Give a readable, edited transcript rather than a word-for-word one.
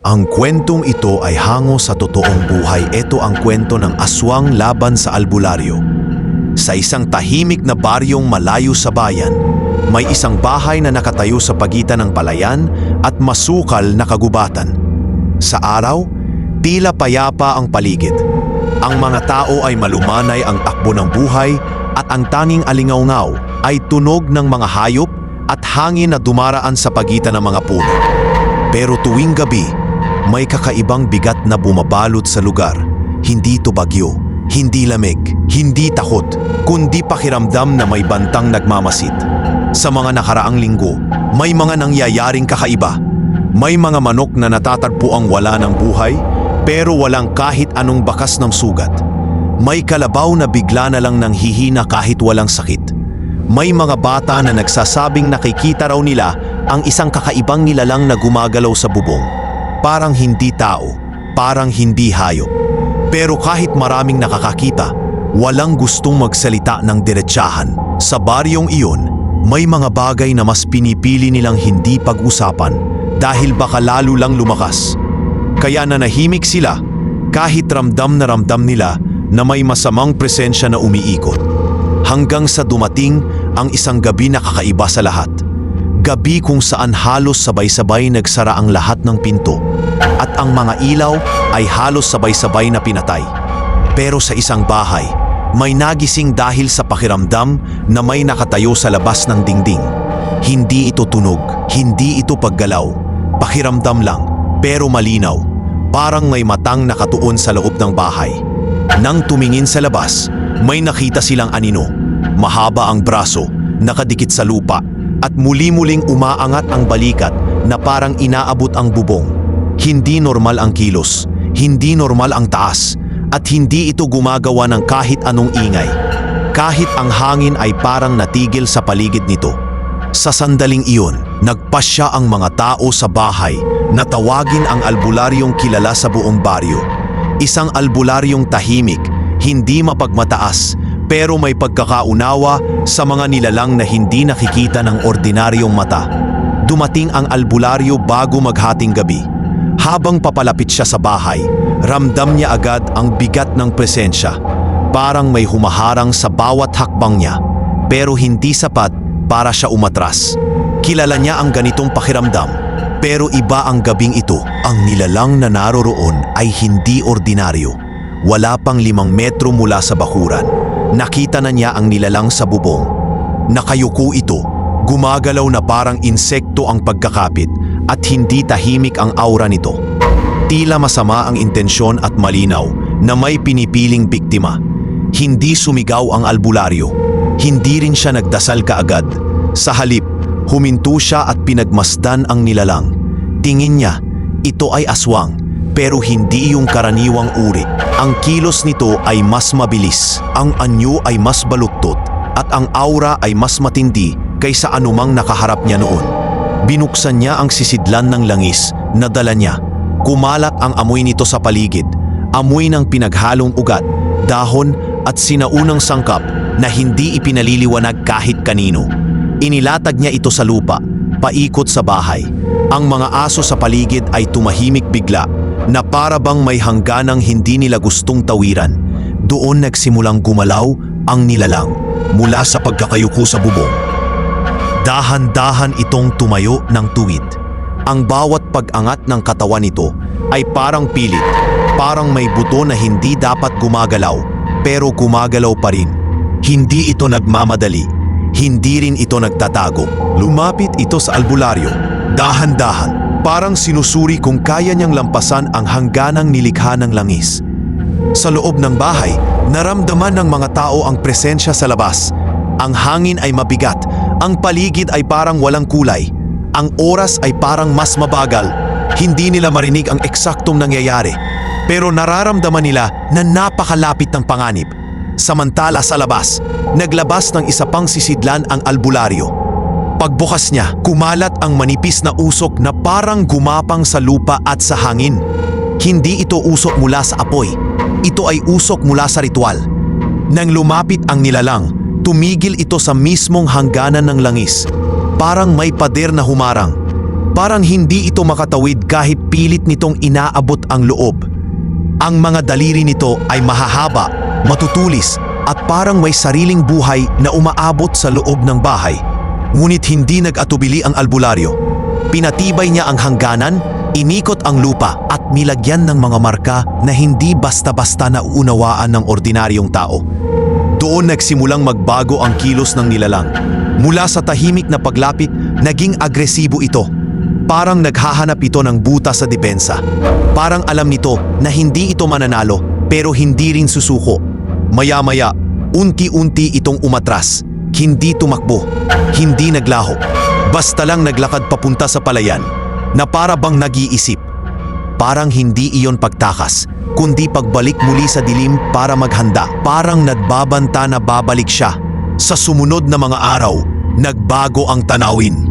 Ang kwentong ito ay hango sa totoong buhay. Ito ang kwento ng aswang laban sa albularyo. Sa isang tahimik na baryong malayo sa bayan, may isang bahay na nakatayo sa pagitan ng palayan at masukal na kagubatan. Sa araw, tila payapa ang paligid. Ang mga tao ay malumanay ang takbo ng buhay at ang tanging alingawngaw ay tunog ng mga hayop at hangin na dumaraan sa pagitan ng mga puno. Pero tuwing gabi, may kakaibang bigat na bumabalot sa lugar. Hindi ito bagyo, hindi lamig, hindi takot, kundi pakiramdam na may bantang nagmamasid. Sa mga nakaraang linggo, may mga nangyayaring kakaiba. May mga manok na natatagpuang wala ng buhay, pero walang kahit anong bakas ng sugat. May kalabaw na bigla na lang nanghihina kahit walang sakit. May mga bata na nagsasabing nakikita raw nila ang isang kakaibang nilalang na gumagalaw sa bubong. Parang hindi tao, parang hindi hayop. Pero kahit maraming nakakakita, walang gustong magsalita ng diretsahan. Sa baryong iyon, may mga bagay na mas pinipili nilang hindi pag-usapan dahil baka lalo lang lumakas. Kaya nanahimik sila kahit ramdam nila na may masamang presensya na umiikot. Hanggang sa dumating ang isang gabi na kakaiba sa lahat. Gabi kung saan halos sabay-sabay nagsara ang lahat ng pinto at ang mga ilaw ay halos sabay-sabay na pinatay. Pero sa isang bahay, may nagising dahil sa pakiramdam na may nakatayo sa labas ng dingding. Hindi ito tunog, hindi ito paggalaw. Pakiramdam lang, pero malinaw. Parang may matang nakatuon sa loob ng bahay. Nang tumingin sa labas, may nakita silang anino. Mahaba ang braso, nakadikit sa lupa, at muli-muling umaangat ang balikat na parang inaabot ang bubong. Hindi normal ang kilos, hindi normal ang taas, at hindi ito gumagawa ng kahit anong ingay. Kahit ang hangin ay parang natigil sa paligid nito. Sa sandaling iyon, nagpasya ang mga tao sa bahay na tawagin ang albularyong kilala sa buong baryo. Isang albularyong tahimik, hindi mapagmataas, pero may pagkakaunawa sa mga nilalang na hindi nakikita ng ordinaryong mata. Dumating ang albularyo bago maghating gabi. Habang papalapit siya sa bahay, ramdam niya agad ang bigat ng presensya. Parang may humaharang sa bawat hakbang niya, pero hindi sapat para siya umatras. Kilala niya ang ganitong pakiramdam, pero iba ang gabing ito. Ang nilalang na naroroon ay hindi ordinaryo. Wala pang 5 metro mula sa bakuran. Nakita na niya ang nilalang sa bubong. Nakayuko ito, gumagalaw na parang insekto ang pagkakapit at hindi tahimik ang aura nito. Tila masama ang intensyon at malinaw na may pinipiling biktima. Hindi sumigaw ang albularyo. Hindi rin siya nagdasal kaagad. Sa halip, huminto siya at pinagmasdan ang nilalang. Tingin niya, ito ay aswang. Pero hindi yung karaniwang uri. Ang kilos nito ay mas mabilis, ang anyo ay mas baluktot, at ang aura ay mas matindi kaysa anumang nakaharap niya noon. Binuksan niya ang sisidlan ng langis na dala niya. Kumalat ang amoy nito sa paligid, amoy ng pinaghalong ugat, dahon at sinaunang sangkap na hindi ipinaliliwanag kahit kanino. Inilatag niya ito sa lupa, paikot sa bahay. Ang mga aso sa paligid ay tumahimik bigla, na para bang may hangganang hindi nila gustong tawiran. Doon nagsimulang gumalaw ang nilalang mula sa pagkakayuko sa bubong. Dahan-dahan itong tumayo ng tuwid. Ang bawat pag-angat ng katawan nito ay parang pilit, parang may buto na hindi dapat gumagalaw, pero gumagalaw pa rin. Hindi ito nagmamadali, hindi rin ito nagtatago. Lumapit ito sa albularyo, dahan-dahan. Parang sinusuri kung kaya niyang lampasan ang hangganang nilikha ng langis. Sa loob ng bahay, naramdaman ng mga tao ang presensya sa labas. Ang hangin ay mabigat, ang paligid ay parang walang kulay, ang oras ay parang mas mabagal. Hindi nila marinig ang eksaktong nangyayari, pero nararamdaman nila na napakalapit ng panganib. Samantala sa labas, naglabas ng isa pang sisidlan ang albularyo. Pagbukas niya, kumalat ang manipis na usok na parang gumapang sa lupa at sa hangin. Hindi ito usok mula sa apoy. Ito ay usok mula sa ritual. Nang lumapit ang nilalang, tumigil ito sa mismong hangganan ng langis. Parang may pader na humarang. Parang hindi ito makatawid kahit pilit nitong inaabot ang loob. Ang mga daliri nito ay mahahaba, matutulis at parang may sariling buhay na umaabot sa loob ng bahay. Ngunit hindi nag-atubili ang albularyo. Pinatibay niya ang hangganan, inikot ang lupa at nilagyan ng mga marka na hindi basta-basta nauunawaan ng ordinaryong tao. Doon nagsimulang magbago ang kilos ng nilalang. Mula sa tahimik na paglapit, naging agresibo ito. Parang naghahanap ito ng buta sa depensa. Parang alam nito na hindi ito mananalo pero hindi rin susuko. Maya-maya, unti-unti itong umatras. Hindi tumakbo, hindi naglaho. Basta lang naglakad papunta sa palayan na para bang nag-iisip. Parang hindi iyon pagtakas, kundi pagbalik muli sa dilim para maghanda. Parang nagbabanta na babalik siya. Sa sumunod na mga araw, nagbago ang tanawin.